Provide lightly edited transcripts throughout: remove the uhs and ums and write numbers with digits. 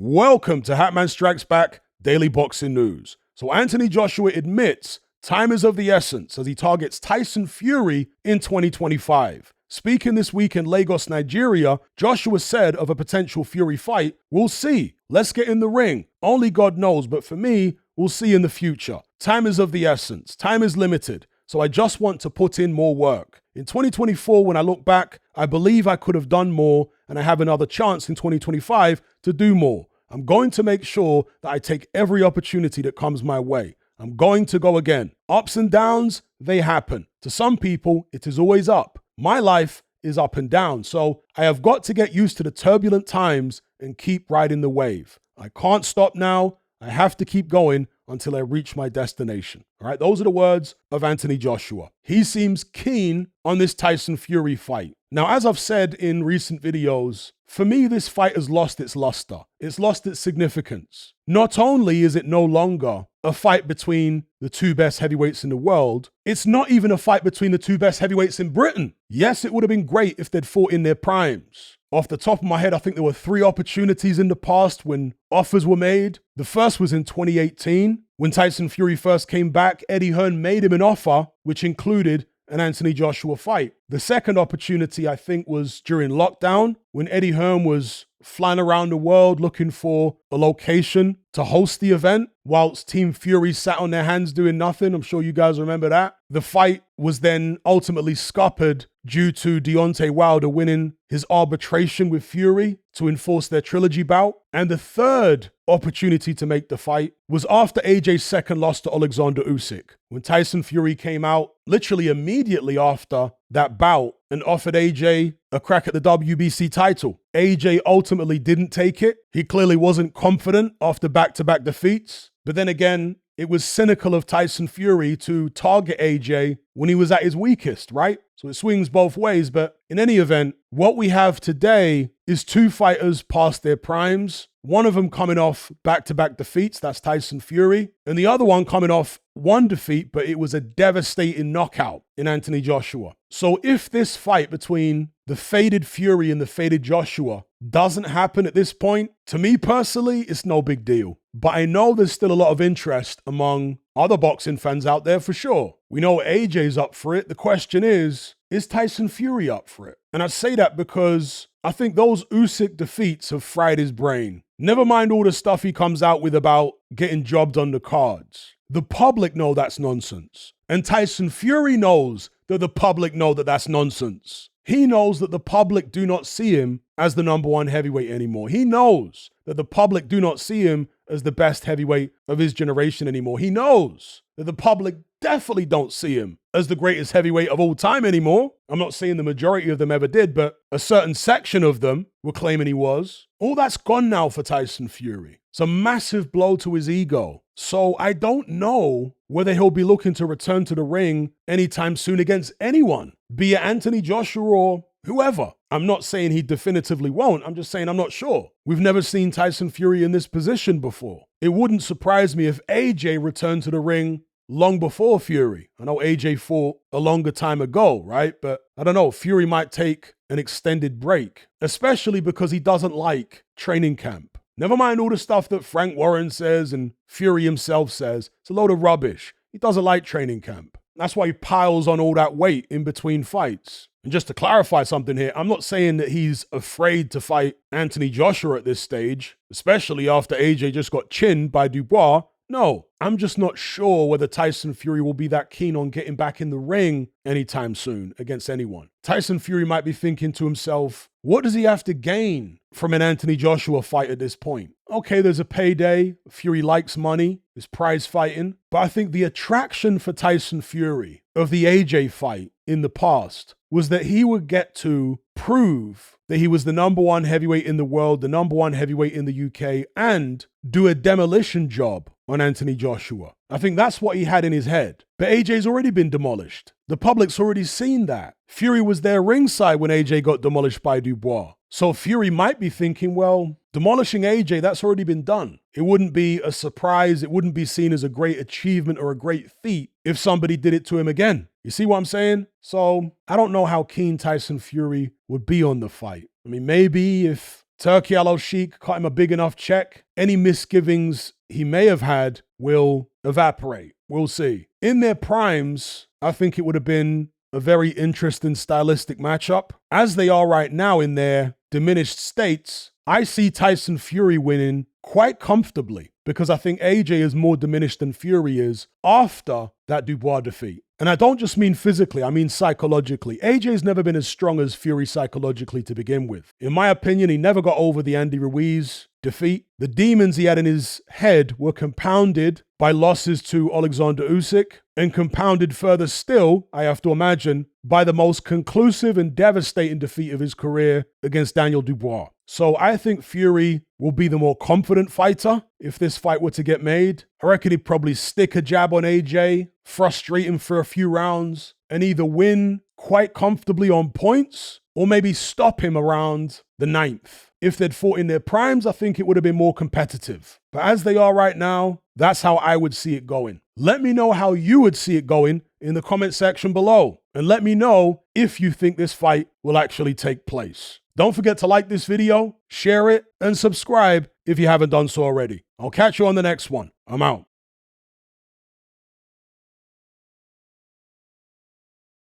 Welcome to Hatman Strikes Back Daily Boxing News. So Anthony Joshua admits time is of the essence as he targets Tyson Fury in 2025. Speaking this week in Lagos, Nigeria, Joshua said of a potential Fury fight, "We'll see. Let's get in the ring. Only God knows, but for me, we'll see in the future. Time is of the essence. Time is limited. So I just want to put in more work. In 2024, when I look back, I believe I could have done more, and I have another chance in 2025 to do more. I'm going to make sure that I take every opportunity that comes my way. I'm going to go again. Ups and downs, they happen. To some people, it is always up. My life is up and down, so I have got to get used to the turbulent times and keep riding the wave. I can't stop now. I have to keep going until I reach my destination." All right, those are the words of Anthony Joshua. He seems keen on this Tyson Fury fight. Now, as I've said in recent videos, for me, this fight has lost its luster. It's lost its significance. Not only is it no longer a fight between the two best heavyweights in the world, it's not even a fight between the two best heavyweights in Britain. Yes, it would have been great if they'd fought in their primes. Off the top of my head, I think there were 3 opportunities in the past when offers were made. The first was in 2018. When Tyson Fury first came back, Eddie Hearn made him an offer, which included an Anthony Joshua fight. The second opportunity, I think, was during lockdown, when Eddie Hearn was flying around the world looking for a location to host the event, whilst Team Fury sat on their hands doing nothing. I'm sure you guys remember that. The fight was then ultimately scuppered due to Deontay Wilder winning his arbitration with Fury to enforce their trilogy bout. And the third opportunity to make the fight was after AJ's second loss to Alexander Usyk, when Tyson Fury came out literally immediately after that bout and offered AJ a crack at the WBC title. AJ ultimately didn't take it. He clearly wasn't confident after back-to-back defeats. But then again, it was cynical of Tyson Fury to target AJ when he was at his weakest, right? So it swings both ways. But in any event, what we have today is 2 fighters past their primes. One of them coming off back-to-back defeats, that's Tyson Fury. And the other one coming off 1 defeat, but it was a devastating knockout in Anthony Joshua. So if this fight between the faded Fury and the faded Joshua doesn't happen at this point, to me personally, it's no big deal. But I know there's still a lot of interest among other boxing fans out there for sure. We know AJ's up for it. The question is Tyson Fury up for it? And I say that because I think those Usyk defeats have fried his brain. Never mind all the stuff he comes out with about getting jobbed on the cards. The public know that's nonsense. And Tyson Fury knows that the public know that that's nonsense. He knows that the public do not see him as the #1 heavyweight anymore. He knows that the public do not see him as the best heavyweight of his generation anymore. He knows that the public definitely don't see him as the greatest heavyweight of all time anymore. I'm not saying the majority of them ever did, but a certain section of them were claiming he was. All that's gone now for Tyson Fury. It's a massive blow to his ego. So I don't know whether he'll be looking to return to the ring anytime soon against anyone, be it Anthony Joshua or whoever. I'm not saying he definitively won't. I'm just saying I'm not sure. We've never seen Tyson Fury in this position before. It wouldn't surprise me if AJ returned to the ring long before Fury. I know AJ fought a longer time ago, right? But I don't know. Fury might take an extended break, especially because he doesn't like training camp. Never mind all the stuff that Frank Warren says and Fury himself says. It's a load of rubbish. He doesn't like training camp. That's why he piles on all that weight in between fights. And just to clarify something here, I'm not saying that he's afraid to fight Anthony Joshua at this stage, especially after AJ just got chinned by Dubois. No, I'm just not sure whether Tyson Fury will be that keen on getting back in the ring anytime soon against anyone. Tyson Fury might be thinking to himself, what does he have to gain from an Anthony Joshua fight at this point? Okay, there's a payday. Fury likes money. There's prize fighting. But I think the attraction for Tyson Fury of the AJ fight in the past was that he would get to prove that he was the #1 heavyweight in the world, the #1 heavyweight in the UK, and do a demolition job on Anthony Joshua. I think that's what he had in his head. But AJ's already been demolished. The public's already seen that. Fury was there ringside when AJ got demolished by Dubois. So Fury might be thinking, well, demolishing AJ, that's already been done. It wouldn't be a surprise. It wouldn't be seen as a great achievement or a great feat if somebody did it to him again. You see what I'm saying? So I don't know how keen Tyson Fury would be on the fight. I mean, maybe if Turkey Al Sheikh cut him a big enough check. Any misgivings he may have had will evaporate. We'll see. In their primes, I think it would have been a very interesting stylistic matchup. As they are right now in their diminished states, I see Tyson Fury winning quite comfortably because I think AJ is more diminished than Fury is after that Dubois defeat. And I don't just mean physically, I mean psychologically. AJ's never been as strong as Fury psychologically to begin with. In my opinion, he never got over the Andy Ruiz defeat. The demons he had in his head were compounded by losses to Alexander Usyk, and compounded further still, I have to imagine, by the most conclusive and devastating defeat of his career against Daniel Dubois. So I think Fury will be the more confident fighter if this fight were to get made. I reckon he'd probably stick a jab on AJ, frustrate him for a few rounds, and either win quite comfortably on points or maybe stop him around the 9th. If they'd fought in their primes, I think it would have been more competitive. But as they are right now, that's how I would see it going. Let me know how you would see it going in the comment section below. And let me know if you think this fight will actually take place. Don't forget to like this video, share it, and subscribe if you haven't done so already. I'll catch you on the next one. I'm out.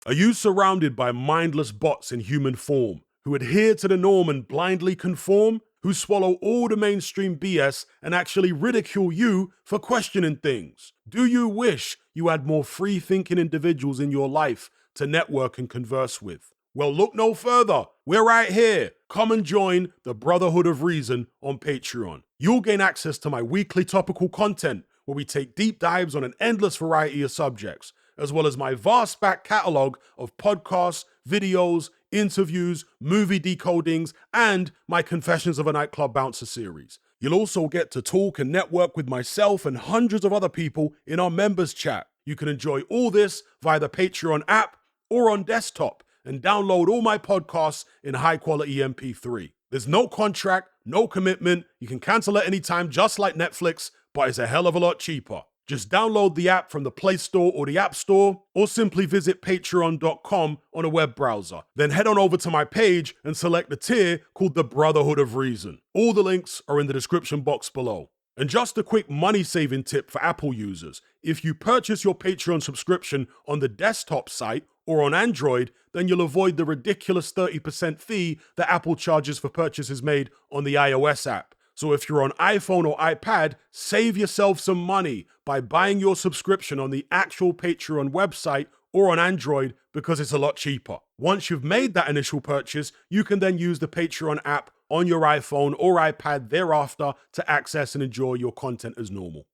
Are you surrounded by mindless bots in human form who adhere to the norm and blindly conform, who swallow all the mainstream BS and actually ridicule you for questioning things? Do you wish you had more free-thinking individuals in your life to network and converse with? Well, look no further. We're right here. Come and join the Brotherhood of Reason on Patreon. You'll gain access to my weekly topical content where we take deep dives on an endless variety of subjects, as well as my vast back catalogue of podcasts, videos, interviews, movie decodings, and my Confessions of a Nightclub Bouncer series. You'll also get to talk and network with myself and hundreds of other people in our members chat. You can enjoy all this via the Patreon app or on desktop and download all my podcasts in high-quality MP3. There's no contract, no commitment. You can cancel at any time, just like Netflix, but it's a hell of a lot cheaper. Just download the app from the Play Store or the App Store, or simply visit patreon.com on a web browser. Then head on over to my page and select the tier called the Brotherhood of Reason. All the links are in the description box below. And just a quick money-saving tip for Apple users. If you purchase your Patreon subscription on the desktop site or on Android, then you'll avoid the ridiculous 30% fee that Apple charges for purchases made on the iOS app. So if you're on iPhone or iPad, save yourself some money by buying your subscription on the actual Patreon website or on Android because it's a lot cheaper. Once you've made that initial purchase, you can then use the Patreon app on your iPhone or iPad thereafter to access and enjoy your content as normal.